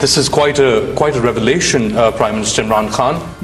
This is quite a revelation, Prime Minister Imran Khan.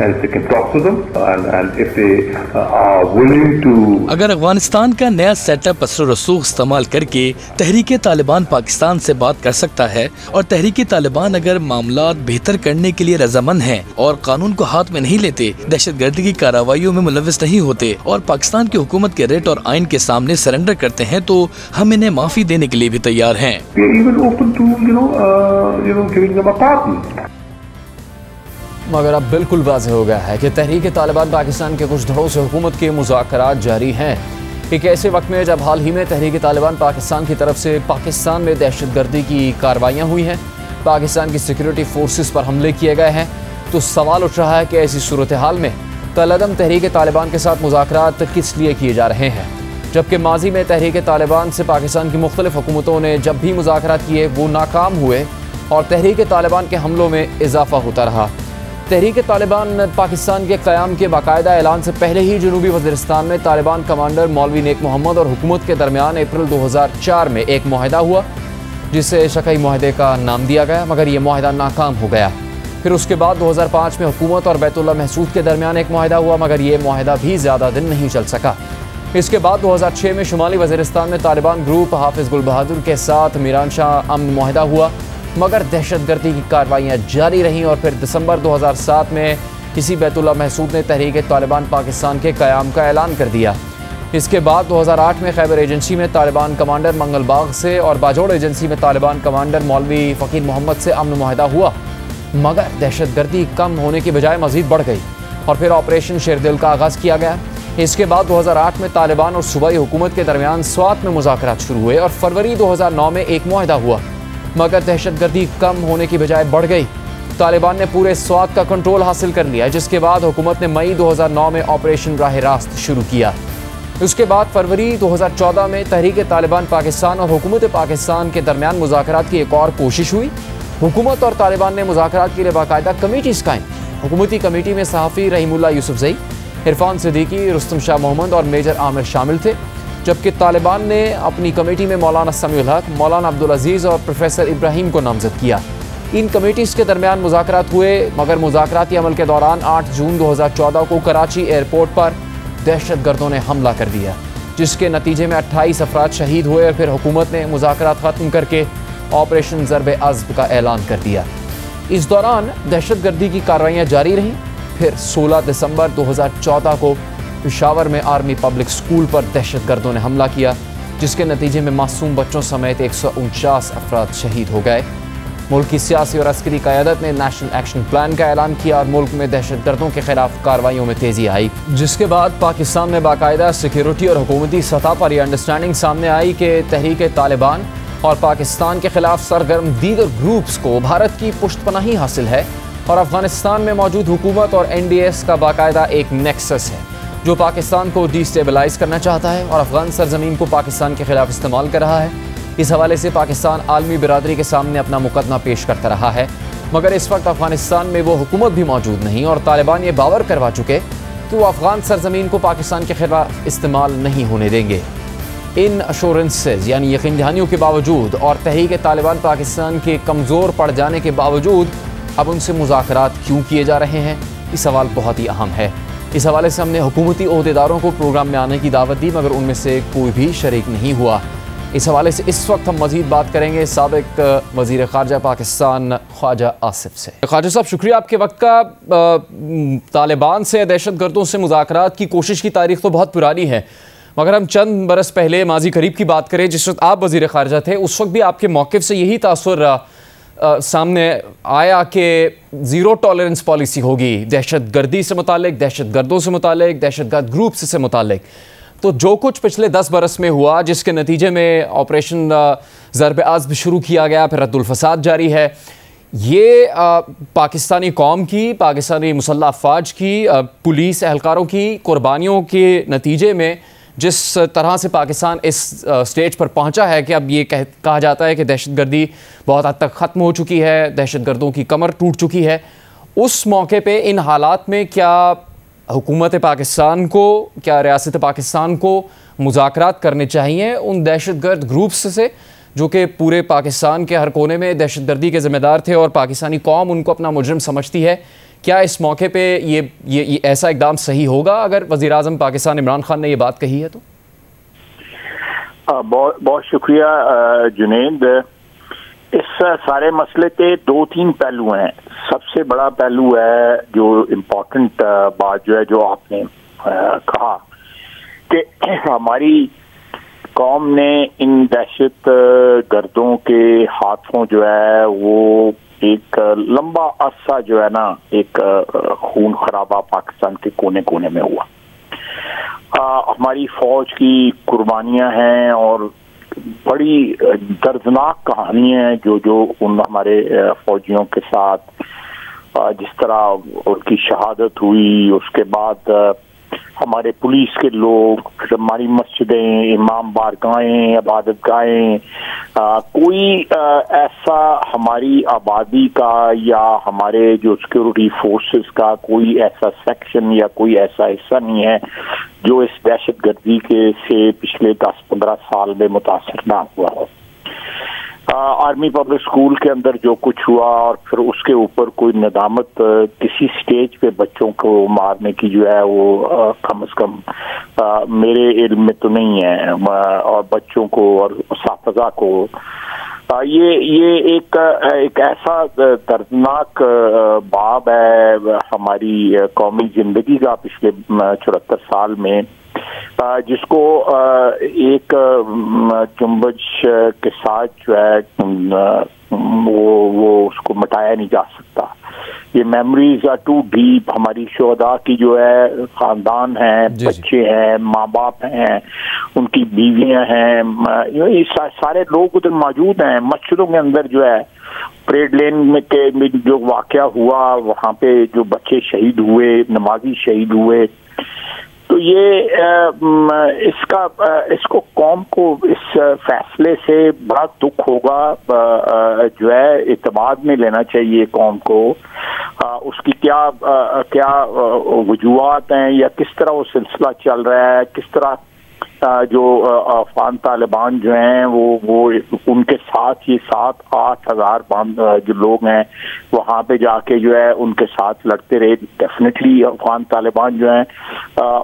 and if they can talk to them and if they are willing to. اگر افغانستان کا نیا set up اثر و رسوخ استعمال کر کے تحریک طالبان پاکستان سے بات کر سکتا ہے اور تحریک طالبان اگر معاملات بہتر کرنے کے لیے رضامند ہیں اور قانون کو ہاتھ میں نہیں لیتے، دہشت گردی کی کارروائیوں میں ملوث نہیں ہوتے اور پاکستان کی حکومت کے ریٹ اور آئین کے سامنے سرنڈر کرتے ہیں، تو ہم انہیں معافی دینے کے لیے بھی تیار ہیں۔ مگر اب بالکل واضح ہو گیا ہے کہ تحریک طالبان پاکستان کے کچھ دھڑوں سے حکومت کے مذاکرات جاری ہیں۔ ایک ایسے وقت میں جب حال ہی میں تحریک طالبان پاکستان کی طرف سے پاکستان میں دہشت گردی کی کارروائیاں ہوئی ہیں، پاکستان کی سیکیورٹی فورسز پر حملے کیے گئے ہیں، تو سوال اٹھ رہا ہے کہ ایسی صورتحال میں کالعدم تحریک طالبان کے ساتھ مذاکرات کس لیے کیے جا رہے ہیں، جبکہ ماضی میں تحریک طالبان سے پاکستان کی مختلف حکومتوں نے جب بھی مذاکرات کیے وہ ناکام ہوئے اور تحریک طالبان کے حملوں میں اضافہ ہوتا رہا۔ تحریک طالبان پاکستان کے قیام کے باقاعدہ اعلان سے پہلے ہی جنوبی وزیرستان میں طالبان کمانڈر مولوی نیک محمد اور حکومت کے درمیان اپریل 2004 میں ایک معاہدہ ہوا، جسے شقیع معاہدے کا نام دیا گیا، مگر یہ معاہدہ ناکام ہو گیا۔ پھر اس کے بعد 2005 میں حکومت اور بیت اللہ محسود کے درمیان ایک معاہدہ ہوا، مگر یہ معاہدہ بھی زیادہ دن نہیں چل سکا۔ اس کے بعد 2006 میں شمالی وزیرستان میں طالبان گروپ حافظ گل بہادر کے ساتھ میران شاہ امن معاہدہ ہوا، مگر دہشت گردی کی کارروائیاں جاری رہیں اور پھر دسمبر 2007 میں کسی بیت اللہ محسود نے تحریک طالبان پاکستان کے قیام کا اعلان کر دیا۔ اس کے بعد 2008 میں خیبر ایجنسی میں طالبان کمانڈر منگل باغ سے اور باجوڑ ایجنسی میں طالبان کمانڈر مولوی فقیر محمد سے امن معاہدہ ہوا، مگر دہشت گردی کم ہونے کی بجائے مزید بڑھ گئی اور پھر آپریشن شیر دل کا آغاز کیا گیا۔ اس کے بعد 2008 میں طالبان اور صوبائی حکومت کے درمیان سوات میں مذاکرات شروع ہوئے اور فروری 2009 میں ایک معاہدہ ہوا، مگر دہشت گردی کم ہونے کی بجائے بڑھ گئی۔ طالبان نے پورے سوات کا کنٹرول حاصل کر لیا، جس کے بعد حکومت نے مئی 2009 میں آپریشن راہ راست شروع کیا۔ اس کے بعد فروری 2014 میں تحریک طالبان پاکستان اور حکومت پاکستان کے درمیان مذاکرات کی ایک اور کوشش ہوئی۔ حکومت اور طالبان نے مذاکرات کے لیے باقاعدہ کمیٹیز قائم۔ حکومتی کمیٹی میں صحافی رحیم اللہ یوسف زئی، عرفان صدیقی، رستم شاہ محمد اور میجر عامر شامل تھے، جبکہ طالبان نے اپنی کمیٹی میں مولانا سمیع الحق، مولانا عبدالعزیز اور پروفیسر ابراہیم کو نامزد کیا۔ ان کمیٹیز کے درمیان مذاکرات ہوئے، مگر مذاکراتی عمل کے دوران 8 جون 2014 کو کراچی ایئرپورٹ پر دہشت گردوں نے حملہ کر دیا، جس کے نتیجے میں 28 افراد شہید ہوئے اور پھر حکومت نے مذاکرات ختم کر کے آپریشن ضرب عضب کا اعلان کر دیا۔ اس دوران دہشت گردی کی کارروائیاں جاری رہیں۔ پھر 16 دسمبر 2014 کو پشاور میں آرمی پبلک سکول پر دہشت گردوں نے حملہ کیا، جس کے نتیجے میں معصوم بچوں سمیت 149 افراد شہید ہو گئے۔ ملک کی سیاسی اور عسکری قیادت نے نیشنل ایکشن پلان کا اعلان کیا اور ملک میں دہشت گردوں کے خلاف کارروائیوں میں تیزی آئی، جس کے بعد پاکستان میں باقاعدہ سیکیورٹی اور حکومتی سطح پر یہ انڈرسٹینڈنگ سامنے آئی کہ تحریک طالبان اور پاکستان کے خلاف سرگرم دیگر گروپس کو بھارت کی پشت پناہی حاصل ہے اور افغانستان میں موجود حکومت اور NDS کا باقاعدہ ایک نیکسس ہے جو پاکستان کو ڈی اسٹیبلائز کرنا چاہتا ہے اور افغان سرزمین کو پاکستان کے خلاف استعمال کر رہا ہے۔ اس حوالے سے پاکستان عالمی برادری کے سامنے اپنا مقدمہ پیش کرتا رہا ہے، مگر اس وقت افغانستان میں وہ حکومت بھی موجود نہیں اور طالبان یہ باور کروا چکے کہ وہ افغان سرزمین کو پاکستان کے خلاف استعمال نہیں ہونے دیں گے۔ ان ایشورنسز یعنی یقین دہانیوں کے باوجود اور تحریک طالبان پاکستان کے کمزور پڑ جانے کے باوجود اب ان سے مذاکرات کیوں کیے جا رہے ہیں، یہ سوال بہت ہی اہم ہے۔ اس حوالے سے ہم نے حکومتی عہدیداروں کو پروگرام میں آنے کی دعوت دی، مگر ان میں سے کوئی بھی شریک نہیں ہوا۔ اس حوالے سے اس وقت ہم مزید بات کریں گے سابق وزیر خارجہ پاکستان خواجہ آصف سے۔ خواجہ صاحب شکریہ آپ کے وقت کا۔ طالبان سے دہشت گردوں سے مذاکرات کی کوشش کی تاریخ تو بہت پرانی ہے، مگر ہم چند برس پہلے ماضی قریب کی بات کریں جس وقت آپ وزیر خارجہ تھے، اس وقت بھی آپ کے موقف سے یہی تاثر سامنے آیا کہ زیرو ٹالرنس پالیسی ہوگی دہشت گردی سے متعلق، دہشت گردوں سے متعلق، دہشت گرد گروپس سے متعلق۔ تو جو کچھ پچھلے 10 برس میں ہوا، جس کے نتیجے میں آپریشن ضرب عضب شروع کیا گیا، پھر رد الفساد جاری ہے، یہ پاکستانی قوم کی، پاکستانی مسلح افواج کی، پولیس اہلکاروں کی قربانیوں کے نتیجے میں جس طرح سے پاکستان اس سٹیج پر پہنچا ہے کہ اب یہ کہا جاتا ہے کہ دہشت گردی بہت حد تک ختم ہو چکی ہے، دہشت گردوں کی کمر ٹوٹ چکی ہے، اس موقع پہ ان حالات میں کیا حکومت پاکستان کو، کیا ریاست پاکستان کو مذاکرات کرنے چاہیے ان دہشت گرد گروپس سے جو کہ پورے پاکستان کے ہر کونے میں دہشت گردی کے ذمہ دار تھے اور پاکستانی قوم ان کو اپنا مجرم سمجھتی ہے، کیا اس موقع پہ یہ ایسا اقدام صحیح ہوگا اگر وزیر اعظم پاکستان عمران خان نے یہ بات کہی ہے تو؟ بہت شکریہ جنید. اس سارے مسئلے کے 2-3 پہلو ہیں. سب سے بڑا پہلو ہے جو امپورٹنٹ بات جو ہے جو آپ نے کہا کہ ہماری قوم نے ان دہشت گردوں کے ہاتھوں جو ہے وہ ایک لمبا عرصہ جو ہے نا ایک خون خرابہ پاکستان کے کونے کونے میں ہوا. ہماری فوج کی قربانیاں ہیں اور بڑی دردناک کہانیاں ہیں جو ان ہمارے فوجیوں کے ساتھ جس طرح ان کی شہادت ہوئی. اس کے بعد ہمارے پولیس کے لوگ، ہماری مسجدیں، امام بارگاہیں، عبادت گاہیں، کوئی ایسا ہماری آبادی کا یا ہمارے جو سیکورٹی فورسز کا کوئی ایسا سیکشن یا کوئی ایسا حصہ نہیں ہے جو اس دہشت گردی کے سے پچھلے 10-15 سال میں متاثر نہ ہوا ہو. آرمی پبلک اسکول کے اندر جو کچھ ہوا اور پھر اس کے اوپر کوئی ندامت کسی سٹیج پہ بچوں کو مارنے کی جو ہے وہ کم از کم میرے علم میں تو نہیں ہے. اور بچوں کو اور اساتذہ کو یہ ایک ایسا دردناک باب ہے ہماری قومی زندگی کا پچھلے 74 سال میں، جس کو ایک جنبش کے ساتھ جو ہے وہ اس کو مٹایا نہیں جا سکتا. یہ میموریز آر ٹو ڈیپ. ہماری شہداء کی جو ہے خاندان ہیں، بچے ہیں، ماں باپ ہیں، ان کی بیویاں ہیں، یہ سارے لوگ ادھر موجود ہیں. مسجدوں کے اندر جو ہے پریڈ لین میں جو واقعہ ہوا وہاں پہ جو بچے شہید ہوئے، نمازی شہید ہوئے. تو یہ اس کو قوم کو اس فیصلے سے بڑا دکھ ہوگا جو ہے اعتماد میں لینا چاہیے قوم کو. اس کی کیا وجوہات ہیں یا کس طرح وہ سلسلہ چل رہا ہے، کس طرح جو افغان طالبان جو ہیں وہ ان کے ساتھ یہ 7-8 ہزار جو لوگ ہیں وہاں پہ جا کے جو ہے ان کے ساتھ لڑتے رہے. ڈیفینیٹلی افغان طالبان جو ہیں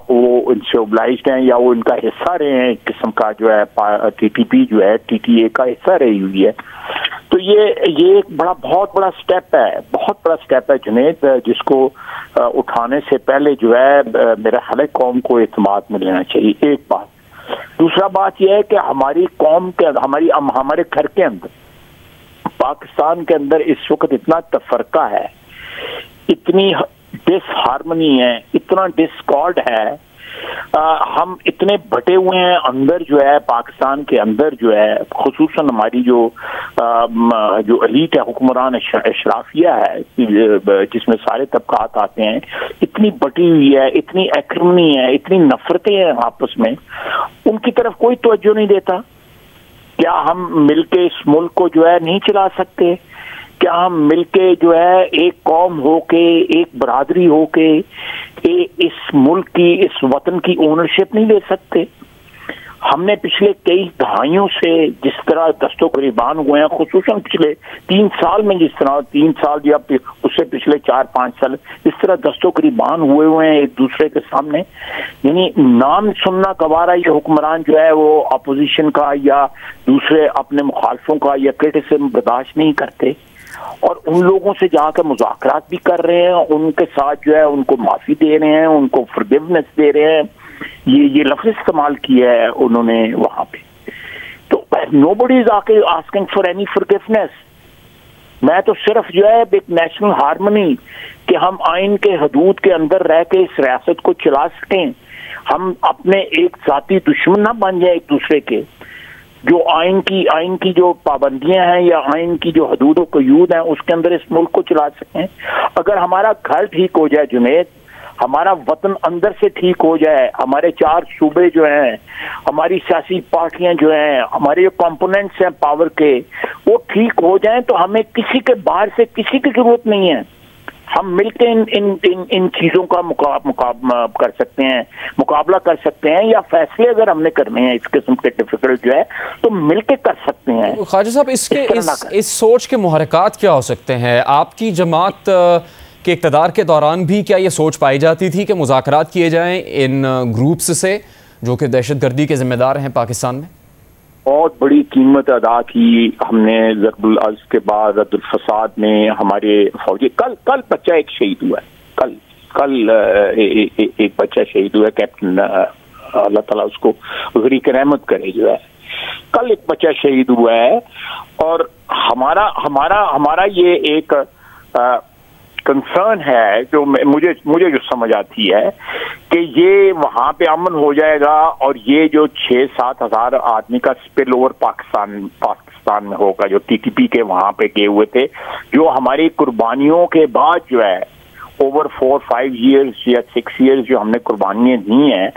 وہ ان سے اوبلائزڈ ہیں یا وہ ان کا حصہ رہے ہیں، ایک قسم کا جو ہے TTP جو ہے TTA کا حصہ رہی ہوئی ہے. تو یہ ایک بہت بڑا سٹیپ ہے جنید، جس کو اٹھانے سے پہلے جو ہے میرا خیال ہے قوم کو اعتماد میں لینا چاہیے. ایک بات. دوسرا بات یہ ہے کہ ہماری قوم کے ہمارے گھر کے اندر پاکستان کے اندر اس وقت اتنا تفرقہ ہے، اتنی ڈس ہارمنی ہے، اتنا ڈسکارڈ ہے، ہم اتنے بٹے ہوئے ہیں اندر جو ہے پاکستان کے اندر جو ہے، خصوصاً ہماری جو ایلیٹ ہے، حکمران اشرافیہ ہے جس میں سارے طبقات آتے ہیں، اتنی بٹی ہوئی ہے، اتنی ایکرمنی ہے، اتنی نفرتیں ہیں آپس میں، ان کی طرف کوئی توجہ نہیں دیتا. کیا ہم مل کے اس ملک کو جو ہے نہیں چلا سکتے؟ کیا ہم مل کے جو ہے ایک قوم ہو کے، ایک برادری ہو کے اس ملک کی، اس وطن کی اونرشپ نہیں لے سکتے؟ ہم نے پچھلے کئی دہائیوں سے جس طرح دست و گریبان ہوئے ہیں، خصوصاً پچھلے 3 سال میں جس طرح 3 سال یا اس سے پچھلے 4-5 سال اس طرح دست و گریبان ہوئے ہیں ایک دوسرے کے سامنے. یعنی نام سننا گوارا یہ حکمران جو ہے وہ اپوزیشن کا یا دوسرے اپنے مخالفوں کا یا کرٹیسزم برداشت نہیں کرتے، اور ان لوگوں سے جا کر مذاکرات بھی کر رہے ہیں، ان کے ساتھ جو ہے ان کو معافی دے رہے ہیں، ان کو فرگیونیس دے رہے ہیں. یہ لفظ استعمال کیا ہے انہوں نے وہاں پہ. تو nobody is asking for any forgiveness. میں تو صرف جو ہے ایک نیشنل ہارمنی کہ ہم آئین کے حدود کے اندر رہ کے اس ریاست کو چلا سکیں، ہم اپنے ایک ذاتی دشمن نہ بن جائیں ایک دوسرے کے. جو آئین کی جو پابندیاں ہیں یا آئین کی جو حدود و قیود ہیں اس کے اندر اس ملک کو چلا سکیں. اگر ہمارا گھر ٹھیک ہو جائے جنید، ہمارا وطن اندر سے ٹھیک ہو جائے، ہمارے 4 صوبے جو ہیں، ہماری سیاسی پارٹیاں جو ہیں، ہمارے جو کمپوننٹس ہیں پاور کے، وہ ٹھیک ہو جائیں تو ہمیں کسی کے باہر سے کسی کی ضرورت نہیں ہے. ہم مل کے ان چیزوں کا مقابلہ کر سکتے ہیں یا فیصلے اگر ہم نے کرنے ہیں اس قسم کے ڈیفیکلٹ جو ہے تو مل کے کر سکتے ہیں. خواجہ صاحب اس سوچ کے محرکات کیا ہو سکتے ہیں؟ آپ کی جماعت کہ اقتدار کے دوران بھی کیا یہ سوچ پائی جاتی تھی کہ مذاکرات کیے جائیں ان گروپس سے جو کہ دہشت گردی کے ذمہ دار ہیں پاکستان میں؟ بہت بڑی قیمت ادا کی ہم نے ضرب العرض کے بعد، رد الفساد میں ہمارے فوجی. کل بچہ ایک شہید ہوا ہے، کل ایک بچہ شہید ہوا ہے، کیپٹن اللہ تعالیٰ اس کو غریق رحمت کرے جو ہے. کل ایک بچہ شہید ہوا ہے اور ہمارا یہ ایک کنسرن ہے جو مجھے جو سمجھ آتی ہے کہ یہ وہاں پہ امن ہو جائے گا اور یہ جو 6-7 ہزار آدمی کا سپل اوور پاکستان میں ہوگا جو ٹی ٹی پی کے وہاں پہ گئے ہوئے تھے، جو ہماری قربانیوں کے بعد جو ہے اوور 4-5 ایئرز یا 6 ایئرز جو ہم نے قربانیاں دی ہیں،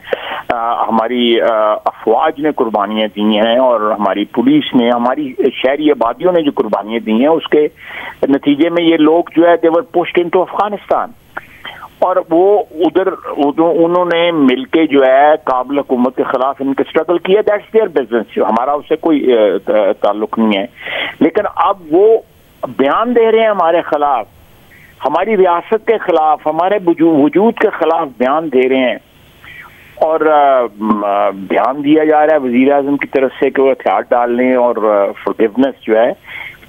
ہماری افواج نے قربانیاں دی ہیں اور ہماری پولیس نے، ہماری شہری آبادیوں نے جو قربانیاں دی ہیں، اس کے نتیجے میں یہ لوگ جو ہے they were pushed into Afghanistan. اور وہ ادھر انہوں نے مل کے جو ہے قابل حکومت کے خلاف ان کے اسٹرگل کیا. دیٹس دیئر بزنس، ہمارا اس سے کوئی تعلق نہیں ہے. لیکن اب وہ بیان دے رہے ہیں ہمارے خلاف، ہماری ریاست کے خلاف، ہمارے وجود کے خلاف بیان دے رہے ہیں. اور بیان دیا جا رہا ہے وزیر اعظم کی طرف سے کہ وہ ہتھیار ڈال لیں اور فورگیونیس جو ہے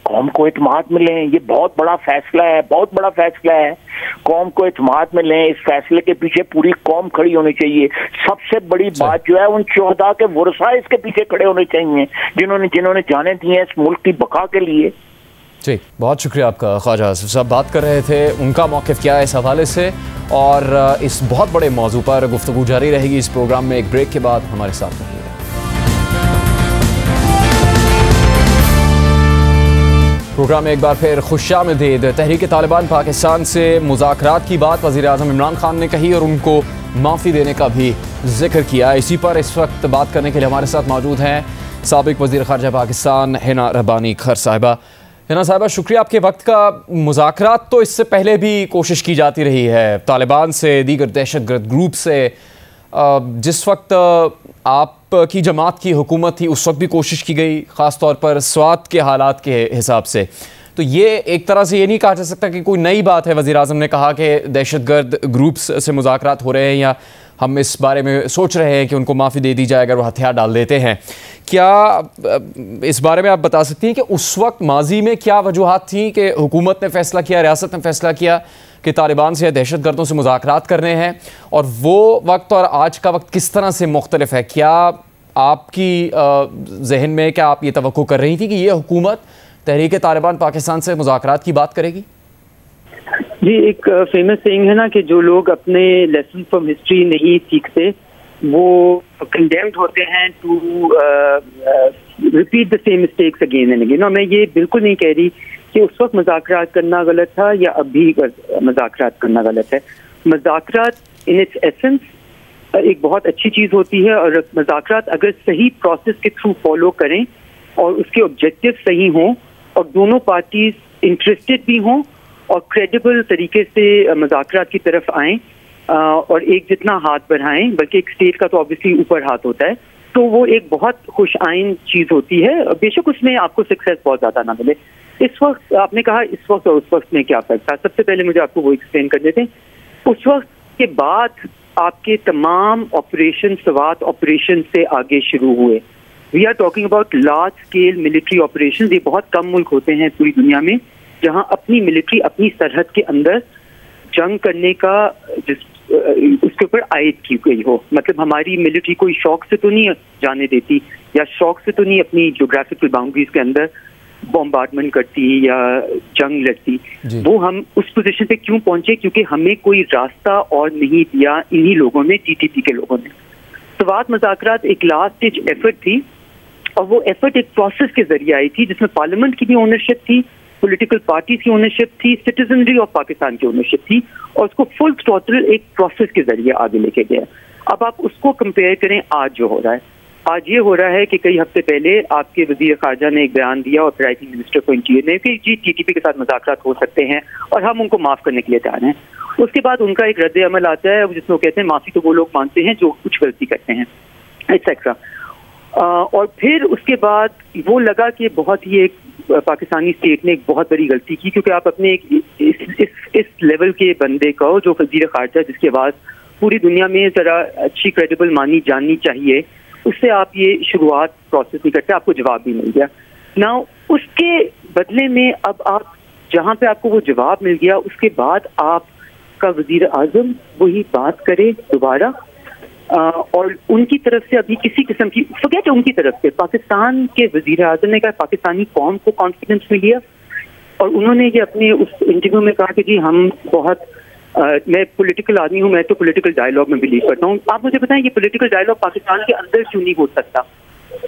قوم کو اعتماد میں لیں. یہ بہت بڑا فیصلہ ہے، بہت بڑا فیصلہ ہے. قوم کو اعتماد میں لیں. اس فیصلے کے پیچھے پوری قوم کھڑی ہونی چاہیے. سب سے بڑی بات جو ہے ان شہداء کے ورثاء اس کے پیچھے کھڑے ہونے چاہیے جنہوں نے جانیں دی ہیں اس ملک کی بقا کے لیے. جی بہت شکریہ آپ کا خواجہ آصف صاحب. بات کر رہے تھے ان کا موقف کیا ہے اس حوالے سے، اور اس بہت بڑے موضوع پر گفتگو جاری رہے گی اس پروگرام میں. ایک بریک کے بعد ہمارے ساتھ رہیے. پروگرام میں ایک بار پھر خوش آمدید. تحریک طالبان پاکستان سے مذاکرات کی بات وزیر اعظم عمران خان نے کہی اور ان کو معافی دینے کا بھی ذکر کیا. اسی پر اس وقت بات کرنے کے لیے ہمارے ساتھ موجود ہیں سابق وزیر خارجہ پاکستان حنا ربانی کھر صاحبہ. حنا صاحبہ شکریہ آپ کے وقت کا. مذاکرات تو اس سے پہلے بھی کوشش کی جاتی رہی ہے طالبان سے، دیگر دہشت گرد گروپ سے. جس وقت آپ کی جماعت کی حکومت تھی اس وقت بھی کوشش کی گئی، خاص طور پر سوات کے حالات کے حساب سے. تو یہ ایک طرح سے یہ نہیں کہا جا سکتا کہ کوئی نئی بات ہے. وزیر اعظم نے کہا کہ دہشت گرد گروپس سے مذاکرات ہو رہے ہیں یا ہم اس بارے میں سوچ رہے ہیں کہ ان کو معافی دے دی جائے اگر وہ ہتھیار ڈال دیتے ہیں. کیا اس بارے میں آپ بتا سکتی ہیں کہ اس وقت ماضی میں کیا وجوہات تھیں کہ حکومت نے فیصلہ کیا، ریاست نے فیصلہ کیا کہ طالبان سے یا دہشت گردوں سے مذاکرات کرنے ہیں، اور وہ وقت اور آج کا وقت کس طرح سے مختلف ہے؟ کیا آپ کی ذہن میں کیا آپ یہ توقع کر رہی تھی کہ یہ حکومت تحریک طالبان پاکستان سے مذاکرات کی بات کرے گی؟ جی ایک فیمس سینگ ہے نا کہ جو لوگ اپنے لیسن فرام ہسٹری نہیں سیکھتے وہ کنڈیمڈ ہوتے ہیں to repeat the same mistakes again and again. اور میں یہ بالکل نہیں کہہ رہی کہ اس وقت مذاکرات کرنا غلط تھا یا اب بھی مذاکرات کرنا غلط ہے. مذاکرات ان اٹس ایسنس ایک بہت اچھی چیز ہوتی ہے، اور مذاکرات اگر صحیح پروسیس کے تھرو فالو کریں اور اس کے آبجیکٹو صحیح ہوں اور دونوں پارٹیز انٹرسٹڈ بھی ہوں اور کریڈیبل طریقے سے مذاکرات کی طرف آئیں اور ایک جتنا ہاتھ بڑھائیں، بلکہ ایک اسٹیٹ کا تو آبویسلی اوپر ہاتھ ہوتا ہے، تو وہ ایک بہت خوش آئین چیز ہوتی ہے. بے شک اس میں آپ کو سکسیس بہت زیادہ نہ ملے. اس وقت آپ نے کہا اس وقت اور اس وقت میں کیا فرق تھا. سب سے پہلے مجھے آپ کو وہ ایکسپلین کر دیتے ہیں. اس وقت کے بعد آپ کے تمام آپریشن سوات آپریشن سے آگے شروع ہوئے. We are talking about large scale military operation. یہ بہت کم ملک ہوتے ہیں پوری دنیا میں جہاں اپنی ملٹری اپنی سرحد کے اندر جنگ کرنے کا اس کے اوپر عائد کی گئی ہو. مطلب ہماری ملٹری کوئی شوق سے تو نہیں جانے دیتی یا شوق سے تو نہیں اپنی جیوگرافیکل باؤنڈریز کے اندر بمبارڈمنٹ کرتی یا جنگ لڑتی. وہ ہم اس پوزیشن پہ کیوں پہنچے؟ کیونکہ ہمیں کوئی راستہ اور نہیں دیا انہی لوگوں نے، ٹی ٹی پی کے لوگوں نے. سوات مذاکرات ایک لاسٹ اسٹیج ایفرٹ تھی، اور وہ ایفرٹ ایک پروسیس کے ذریعے آئی تھی جس میں پارلیمنٹ کی بھی اونرشپ تھی، پولیٹیکل پارٹیز کی اونرشپ تھی، سٹیزنری آف پاکستان کی اونرشپ تھی، اور اس کو فل ٹوٹل ایک پروسیس کے ذریعے آگے لے کے گیا. اب آپ اس کو کمپیئر کریں آج جو ہو رہا ہے. آج یہ ہو رہا ہے کہ کئی ہفتے پہلے آپ کے وزیر خارجہ نے ایک بیان دیا اور پھر منسٹر کو انٹیریئر نے کہ جی ٹی ٹی پی کے ساتھ مذاکرات ہو سکتے ہیں اور ہم ان کو معاف کرنے کے لیے تیار ہیں. اس کے بعد ان کا ایک رد عمل آتا ہے جس میں وہ کہتے ہیں معافی تو وہ لوگ مانتے ہیں جو کچھ غلطی کرتے ہیں ایٹسیٹرا. اور پھر اس کے بعد وہ لگا کہ بہت ہی ایک پاکستانی اسٹیٹ نے ایک بہت بڑی غلطی کی، کیونکہ آپ اپنے اس لیول کے بندے کو جو وزیر خارجہ جس کی آواز پوری دنیا میں ذرا اچھی کریڈیبل مانی جاننی چاہیے، اس سے آپ یہ شروعات پروسیس نہیں کرتے، آپ کو جواب بھی مل گیا نا، اس کے بدلے میں اب آپ جہاں پہ آپ کو وہ جواب مل گیا اس کے بعد آپ کا وزیر اعظم وہی بات کرے دوبارہ، اور ان کی طرف سے ابھی کسی قسم کی فگیٹ، ان کی طرف سے پاکستان کے وزیر اعظم نے کہا پاکستانی قوم کو کانفیڈنس مل گیا، اور انہوں نے یہ اپنے اس انٹرویو میں کہا کہ جی ہم بہت میں پولیٹیکل آدمی ہوں، میں تو پولیٹیکل ڈائلاگ میں بلیو کرتا ہوں. آپ مجھے بتائیں یہ پولیٹیکل ڈائلاگ پاکستان کے اندر کیوں نہیں ہو سکتا؟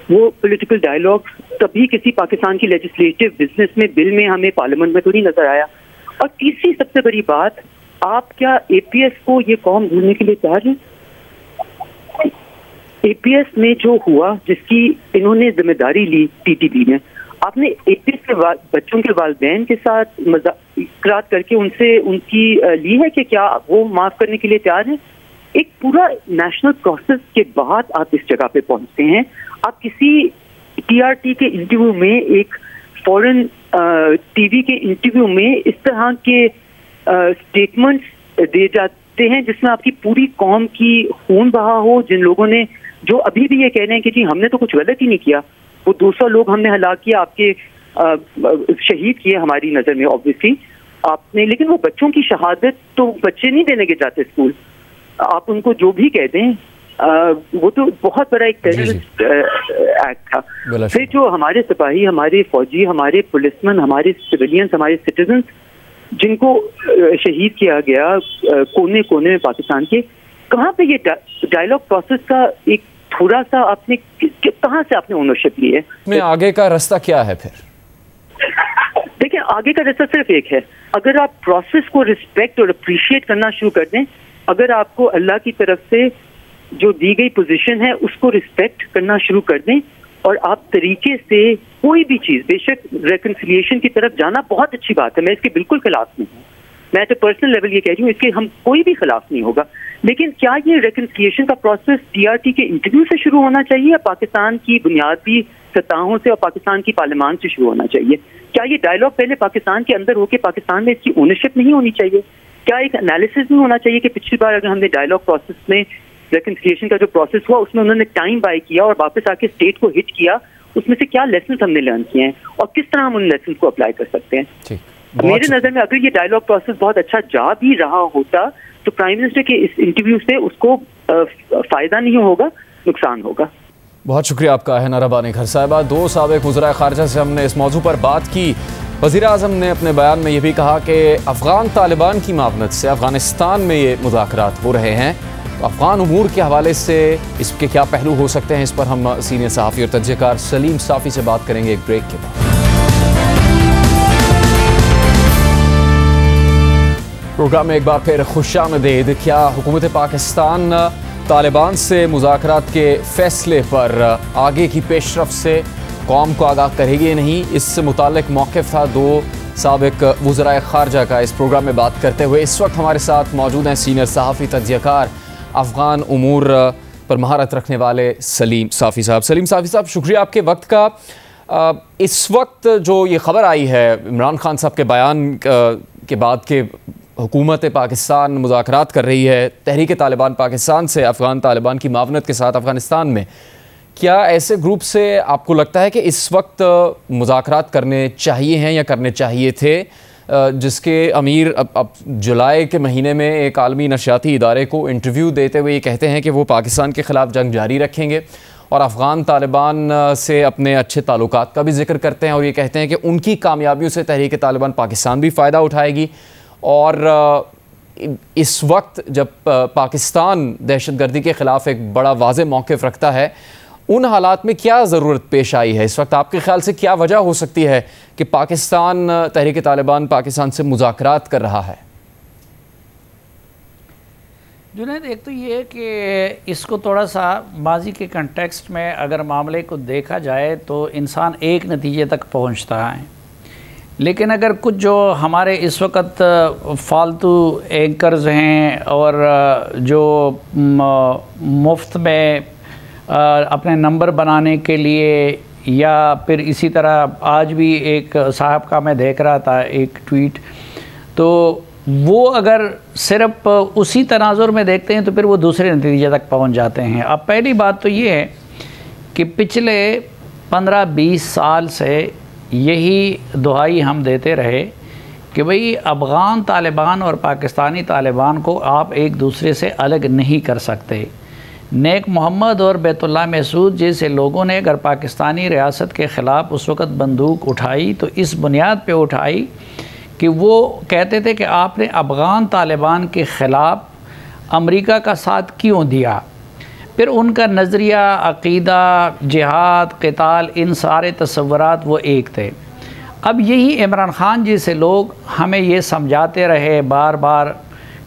وہ پولیٹیکل ڈائلاگ کبھی کسی پاکستان کی لیجسلیٹو بزنس میں بل میں ہمیں پارلیمنٹ میں تو نہیں نظر آیا. اور تیسری سب سے بڑی بات، آپ کیا اے پی ایس کو یہ قوم بھولنے کے لیے تیار ہیں؟ اے پی ایس میں جو ہوا جس کی انہوں نے ذمہ داری لی ٹی ٹی پی میں، آپ نے اے پی ایس کے بچوں کے والدین کے ساتھ مذاکرات کر کے ان سے ان کی لی ہے کہ کیا وہ معاف کرنے کے لیے تیار ہیں؟ ایک پورا نیشنل پروسیس کے بعد آپ اس جگہ پہ پہنچتے ہیں. آپ کسی ٹی آر ٹی کے انٹرویو میں، ایک فورن ٹی وی کے انٹرویو میں اس طرح کے اسٹیٹمنٹس دے جاتے ہیں جس میں آپ کی پوری قوم کی خون بہا ہو، جن لوگوں نے جو ابھی بھی یہ کہہ رہے ہیں کہ جی ہم نے تو کچھ غلط ہی نہیں کیا، وہ 200 لوگ ہم نے ہلاک کیا، آپ کے شہید کیے ہماری نظر میں آبویسلی آپ نے، لیکن وہ بچوں کی شہادت تو بچے نہیں دینے کے جاتے اسکول. آپ ان کو جو بھی کہہ دیں وہ تو بہت بڑا ایک ٹیررسٹ ایکٹ تھا. پھر جو ہمارے سپاہی، ہمارے فوجی، ہمارے پولیس مین، ہمارے سویلینس، ہمارے سٹیزنس جن کو شہید کیا گیا کونے کونے میں پاکستان کے، کہاں پہ یہ ڈائلاگ پروسیس کا ایک تھوڑا سا آپ نے کہاں سے آپ نے اونرشپ لی ہے؟ میں آگے کا راستہ کیا ہے پھر؟ دیکھیں آگے کا راستہ صرف ایک ہے، اگر آپ پروسیس کو رسپیکٹ اور اپریشیٹ کرنا شروع کر دیں، اگر آپ کو اللہ کی طرف سے جو دی گئی پوزیشن ہے اس کو رسپیکٹ کرنا شروع کر دیں، اور آپ طریقے سے کوئی بھی چیز، بے شک ریکنسیلیشن کی طرف جانا بہت اچھی بات ہے، میں اس کے بالکل خلاف نہیں ہوں، میں تو پرسنل لیول یہ کہہ رہی ہوں، اس کے ہم کوئی بھی خلاف نہیں ہوگا، لیکن کیا یہ ریکنسیلیشن کا پروسیس ٹی آر ٹی کے انٹرویو سے شروع ہونا چاہیے یا پاکستان کی بنیادی سطحوں سے اور پاکستان کی پارلیمان سے شروع ہونا چاہیے؟ کیا یہ ڈائلاگ پہلے پاکستان کے اندر ہو کے پاکستان میں اس کی اونرشپ نہیں ہونی چاہیے؟ کیا ایک انالیسس نہیں ہونا چاہیے کہ پچھلی بار اگر ہم نے ڈائلاگ پروسیس میں ریکنسیلیشن کا جو پروسیس ہوا اس میں انہوں نے ٹائم بائی کیا اور واپس آ کے اسٹیٹ کو ہٹ کیا، اس میں سے کیا لیسنس ہم نے لرن کیے ہیں اور کس طرح ہم ان لیسنس کو اپلائی کر سکتے ہیں؟ میرے نظر میں اگر یہ ڈائلاگ پروسیس بہت اچھا جا بھی رہا ہوتا تو پرائم منسٹر کے اس انٹرویو سے اس کو فائدہ نہیں ہوگا، نقصان ہوگا. بہت شکریہ آپ کا ہے ربانی گھر صاحبہ. دو سابق وزرائے خارجہ سے ہم نے اس موضوع پر بات کی. وزیر اعظم نے اپنے بیان میں یہ بھی کہا کہ افغان طالبان کی معاونت سے افغانستان میں یہ مذاکرات ہو رہے ہیں. افغان امور کے حوالے سے اس کے کیا پہلو ہو سکتے ہیں، اس پر ہم سینئر صحافی اور تجزیہ کار سلیم صافی سے بات کریں گے ایک بریک کے بعد. پروگرام میں ایک بار پھر خوش آمدید. کیا حکومت پاکستان طالبان سے مذاکرات کے فیصلے پر آگے کی پیش رفت سے قوم کو آگاہ کرے گی نہیں؟ اس سے متعلق موقف تھا دو سابق وزرائے خارجہ کا. اس پروگرام میں بات کرتے ہوئے اس وقت ہمارے ساتھ موجود ہیں سینئر صحافی تجزیہ کار افغان امور پر مہارت رکھنے والے سلیم صافی صاحب. سلیم صافی صاحب شکریہ آپ کے وقت کا. اس وقت جو یہ خبر آئی ہے عمران خان صاحب کے بیان کے بعد کہ حکومت پاکستان مذاکرات کر رہی ہے تحریک طالبان پاکستان سے افغان طالبان کی معاونت کے ساتھ افغانستان میں، کیا ایسے گروپ سے آپ کو لگتا ہے کہ اس وقت مذاکرات کرنے چاہیے ہیں یا کرنے چاہیے تھے، جس کے امیر اب جولائی کے مہینے میں ایک عالمی نشریاتی ادارے کو انٹرویو دیتے ہوئے یہ کہتے ہیں کہ وہ پاکستان کے خلاف جنگ جاری رکھیں گے اور افغان طالبان سے اپنے اچھے تعلقات کا بھی ذکر کرتے ہیں اور یہ کہتے ہیں کہ ان کی کامیابیوں سے تحریک طالبان پاکستان بھی فائدہ اٹھائے گی؟ اور اس وقت جب پاکستان دہشت گردی کے خلاف ایک بڑا واضح موقف رکھتا ہے، ان حالات میں کیا ضرورت پیش آئی ہے اس وقت؟ آپ کے خیال سے کیا وجہ ہو سکتی ہے کہ پاکستان تحریک طالبان پاکستان سے مذاکرات کر رہا ہے؟ جنید، ایک تو یہ کہ اس کو تھوڑا سا ماضی کے کنٹیکسٹ میں اگر معاملے کو دیکھا جائے تو انسان ایک نتیجے تک پہنچتا ہے، لیکن اگر کچھ جو ہمارے اس وقت فالتو اینکرز ہیں اور جو مفت میں اپنے نمبر بنانے کے لیے یا پھر اسی طرح آج بھی ایک صاحب کا میں دیکھ رہا تھا ایک ٹویٹ، تو وہ اگر صرف اسی تناظر میں دیکھتے ہیں تو پھر وہ دوسرے نتیجے تک پہنچ جاتے ہیں۔ اب پہلی بات تو یہ ہے کہ پچھلے 15-20 سال سے یہی دہائی ہم دیتے رہے کہ بھئی افغان طالبان اور پاکستانی طالبان کو آپ ایک دوسرے سے الگ نہیں کر سکتے۔ نیک محمد اور بیت اللہ محسود جیسے لوگوں نے اگر پاکستانی ریاست کے خلاف اس وقت بندوق اٹھائی تو اس بنیاد پہ اٹھائی کہ وہ کہتے تھے کہ آپ نے افغان طالبان کے خلاف امریکہ کا ساتھ کیوں دیا۔ پھر ان کا نظریہ، عقیدہ، جہاد، قتال، ان سارے تصورات وہ ایک تھے۔ اب یہی عمران خان جیسے لوگ ہمیں یہ سمجھاتے رہے بار بار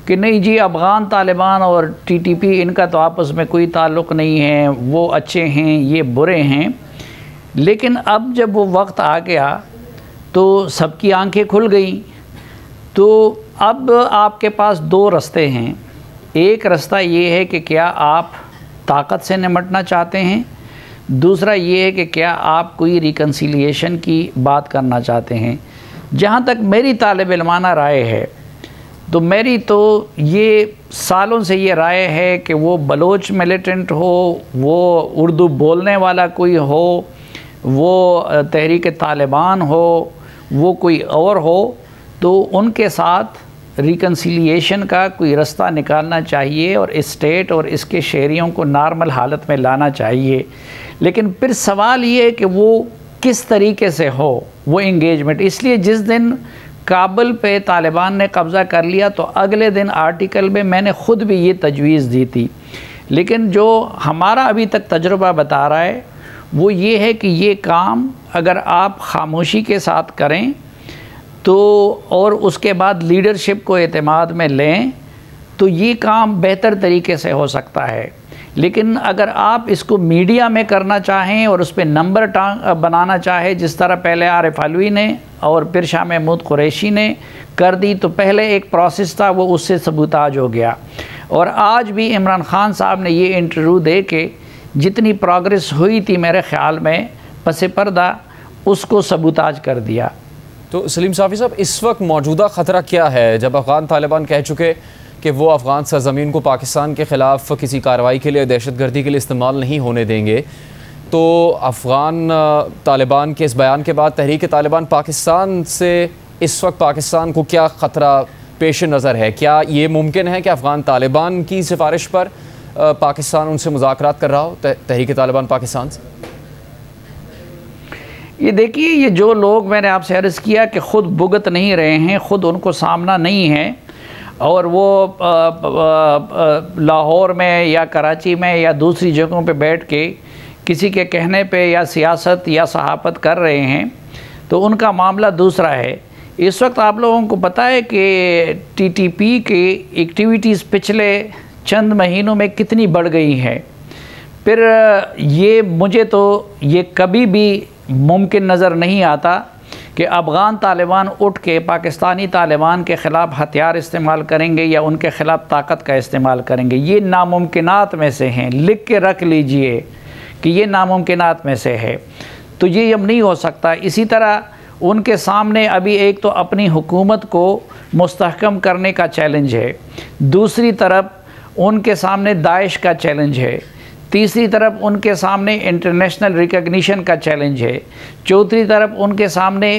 کہ نہیں جی افغان طالبان اور ٹی ٹی پی ان کا تو آپس میں کوئی تعلق نہیں ہے، وہ اچھے ہیں، یہ برے ہیں۔ لیکن اب جب وہ وقت آ گیا تو سب کی آنکھیں کھل گئیں۔ تو اب آپ کے پاس دو رستے ہیں۔ ایک رستہ یہ ہے کہ کیا آپ طاقت سے نمٹنا چاہتے ہیں، دوسرا یہ ہے کہ کیا آپ کوئی ریکنسیلیشن کی بات کرنا چاہتے ہیں۔ جہاں تک میری طالب علمانہ رائے ہے تو میری تو یہ سالوں سے یہ رائے ہے کہ وہ بلوچ ملیٹنٹ ہو، وہ اردو بولنے والا کوئی ہو، وہ تحریک طالبان ہو، وہ کوئی اور ہو، تو ان کے ساتھ ریکنسیلیشن کا کوئی رستہ نکالنا چاہیے اور اسٹیٹ اور اس کے شہریوں کو نارمل حالت میں لانا چاہیے۔ لیکن پھر سوال یہ ہے کہ وہ کس طریقے سے ہو وہ انگیجمنٹ۔ اس لیے جس دن کابل پہ طالبان نے قبضہ کر لیا تو اگلے دن آرٹیکل میں نے خود بھی یہ تجویز دی تھی، لیکن جو ہمارا ابھی تک تجربہ بتا رہا ہے وہ یہ ہے کہ یہ کام اگر آپ خاموشی کے ساتھ کریں تو اور اس کے بعد لیڈرشپ کو اعتماد میں لیں تو یہ کام بہتر طریقے سے ہو سکتا ہے۔ لیکن اگر آپ اس کو میڈیا میں کرنا چاہیں اور اس پہ نمبر بنانا چاہیں جس طرح پہلے عارف علوی نے اور پھر شاہ محمود قریشی نے کر دی، تو پہلے ایک پروسیس تھا وہ اس سے سبوتاج ہو گیا، اور آج بھی عمران خان صاحب نے یہ انٹرویو دے کے جتنی پروگریس ہوئی تھی میرے خیال میں پس پردہ اس کو سبوتاج کر دیا۔ تو سلیم صافی صاحب، اس وقت موجودہ خطرہ کیا ہے جب افغان طالبان کہہ چکے کہ وہ افغان سرزمین کو پاکستان کے خلاف کسی کارروائی کے لیے، دہشت گردی کے لیے استعمال نہیں ہونے دیں گے، تو افغان طالبان کے اس بیان کے بعد تحریک طالبان پاکستان سے اس وقت پاکستان کو کیا خطرہ پیش نظر ہے؟ کیا یہ ممکن ہے کہ افغان طالبان کی سفارش پر پاکستان ان سے مذاکرات کر رہا ہو، تحریک طالبان پاکستان سے؟ یہ دیکھیے، یہ جو لوگ میں نے آپ سے عرض کیا کہ خود بھگت نہیں رہے ہیں، خود ان کو سامنا نہیں ہے، اور وہ لاہور میں یا کراچی میں یا دوسری جگہوں پہ بیٹھ کے کسی کے کہنے پہ یا سیاست یا صحافت کر رہے ہیں، تو ان کا معاملہ دوسرا ہے۔ اس وقت آپ لوگوں کو پتہ ہے کہ ٹی ٹی پی کی ایکٹیویٹیز پچھلے چند مہینوں میں کتنی بڑھ گئی ہیں۔ پھر یہ مجھے تو یہ کبھی بھی ممکن نظر نہیں آتا کہ افغان طالبان اٹھ کے پاکستانی طالبان کے خلاف ہتھیار استعمال کریں گے یا ان کے خلاف طاقت کا استعمال کریں گے۔ یہ ناممکنات میں سے ہیں، لکھ کے رکھ لیجئے کہ یہ ناممکنات میں سے ہے، تو یہ اب نہیں ہو سکتا۔ اسی طرح ان کے سامنے ابھی ایک تو اپنی حکومت کو مستحکم کرنے کا چیلنج ہے، دوسری طرف ان کے سامنے داعش کا چیلنج ہے، تیسری طرف ان کے سامنے انٹرنیشنل ریکگنیشن کا چیلنج ہے، چوتھی طرف ان کے سامنے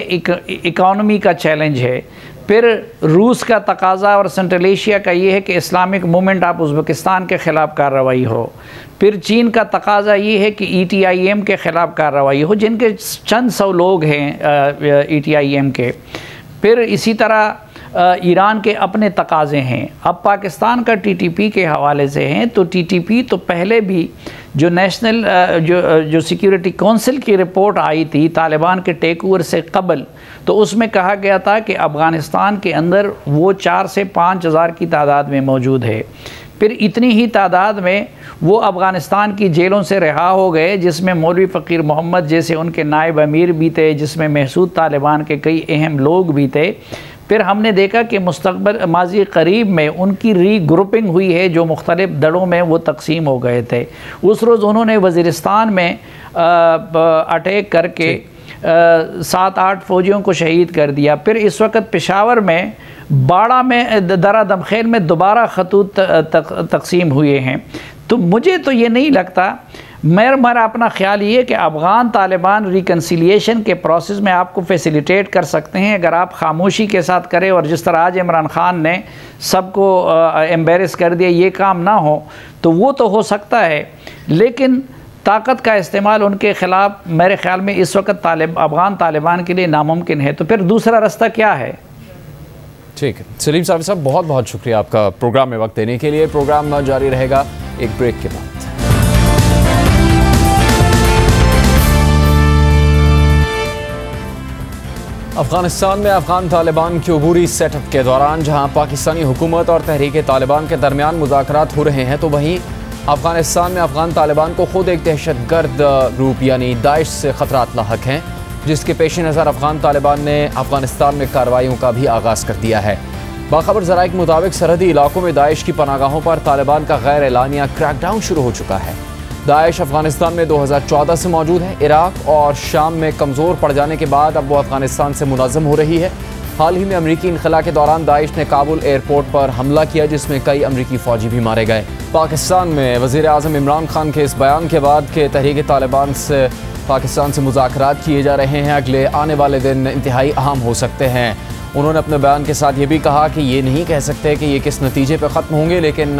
اکانومی کا چیلنج ہے، پھر روس کا تقاضا اور سنٹرل ایشیا کا یہ ہے کہ اسلامک موومنٹ آپ ازبکستان کے خلاف کارروائی ہو، پھر چین کا تقاضا یہ ہے کہ ای ٹی آئی ایم کے خلاف کارروائی ہو، جن کے چند سو لوگ ہیں ای ٹی آئی ایم کے، پھر اسی طرح ایران کے اپنے تقاضے ہیں۔ اب پاکستان کا ٹی ٹی پی کے حوالے سے ہیں تو ٹی ٹی پی تو پہلے بھی جو نیشنل جو سیکیورٹی کونسل کی رپورٹ آئی تھی طالبان کے ٹیک اوور سے قبل، تو اس میں کہا گیا تھا کہ افغانستان کے اندر وہ 4 سے 5 ہزار کی تعداد میں موجود ہے۔ پھر اتنی ہی تعداد میں وہ افغانستان کی جیلوں سے رہا ہو گئے، جس میں مولوی فقیر محمد جیسے ان کے نائب امیر بھی تھے، جس میں محسود طالبان کے کئی اہم لوگ بھی تھے۔ پھر ہم نے دیکھا کہ مستقبل ماضی قریب میں ان کی ری گروپنگ ہوئی ہے جو مختلف دڑوں میں وہ تقسیم ہو گئے تھے. اس روز انہوں نے وزیرستان میں اٹیک کر کے 7-8 فوجیوں کو شہید کر دیا. پھر اس وقت پشاور میں باڑہ میں درہ دمخیل میں دوبارہ خطوط تقسیم ہوئے ہیں. تو مجھے تو یہ نہیں لگتا, میرا اپنا خیال یہ ہے کہ افغان طالبان ریکنسیلیشن کے پروسیس میں آپ کو فیسیلیٹیٹ کر سکتے ہیں اگر آپ خاموشی کے ساتھ کریں, اور جس طرح آج عمران خان نے سب کو ایمبیرس کر دیا, یہ کام نہ ہو تو وہ تو ہو سکتا ہے, لیکن طاقت کا استعمال ان کے خلاف میرے خیال میں اس وقت افغان طالبان کے لیے ناممکن ہے. تو پھر دوسرا رستہ کیا ہے؟ ٹھیک ہے سلیم صاحب بہت بہت شکریہ آپ کا پروگرام میں وقت دینے کے لیے. پروگرام جاری رہے گا ایک بریک کے بعد. افغانستان میں افغان طالبان کے عبوری سیٹ اپ کے دوران جہاں پاکستانی حکومت اور تحریک طالبان کے درمیان مذاکرات ہو رہے ہیں, تو وہیں افغانستان میں افغان طالبان کو خود ایک دہشت گرد گروپ یعنی داعش سے خطرات لاحق ہیں, جس کے پیش نظر افغان طالبان نے افغانستان میں کارروائیوں کا بھی آغاز کر دیا ہے. باخبر ذرائع کے مطابق سرحدی علاقوں میں داعش کی پناہ گاہوں پر طالبان کا غیر اعلانیہ کریک ڈاؤن شروع ہو چکا ہے. داعش افغانستان میں 2014 سے موجود ہے. عراق اور شام میں کمزور پڑ جانے کے بعد اب وہ افغانستان سے منظم ہو رہی ہے. حال ہی میں امریکی انخلا کے دوران داعش نے کابل ایئرپورٹ پر حملہ کیا, جس میں کئی امریکی فوجی بھی مارے گئے. پاکستان میں وزیر اعظم عمران خان کے اس بیان کے بعد کہ تحریک طالبان سے پاکستان سے مذاکرات کیے جا رہے ہیں, اگلے آنے والے دن انتہائی اہم ہو سکتے ہیں. انہوں نے اپنے بیان کے ساتھ یہ بھی کہا کہ یہ نہیں کہہ سکتے کہ یہ کس نتیجے پہ ختم ہوں گے, لیکن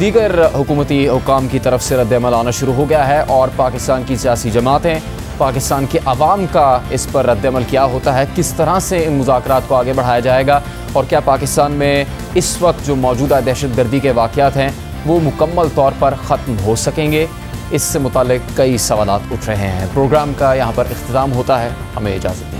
دیگر حکومتی حکام کی طرف سے رد عمل آنا شروع ہو گیا ہے, اور پاکستان کی سیاسی جماعتیں, پاکستان کے عوام کا اس پر رد عمل کیا ہوتا ہے, کس طرح سے ان مذاکرات کو آگے بڑھایا جائے گا, اور کیا پاکستان میں اس وقت جو موجودہ دہشت گردی کے واقعات ہیں وہ مکمل طور پر ختم ہو سکیں گے, اس سے متعلق کئی سوالات اٹھ رہے ہیں. پروگرام کا یہاں پر اختتام ہوتا ہے, ہمیں اجازت دیں.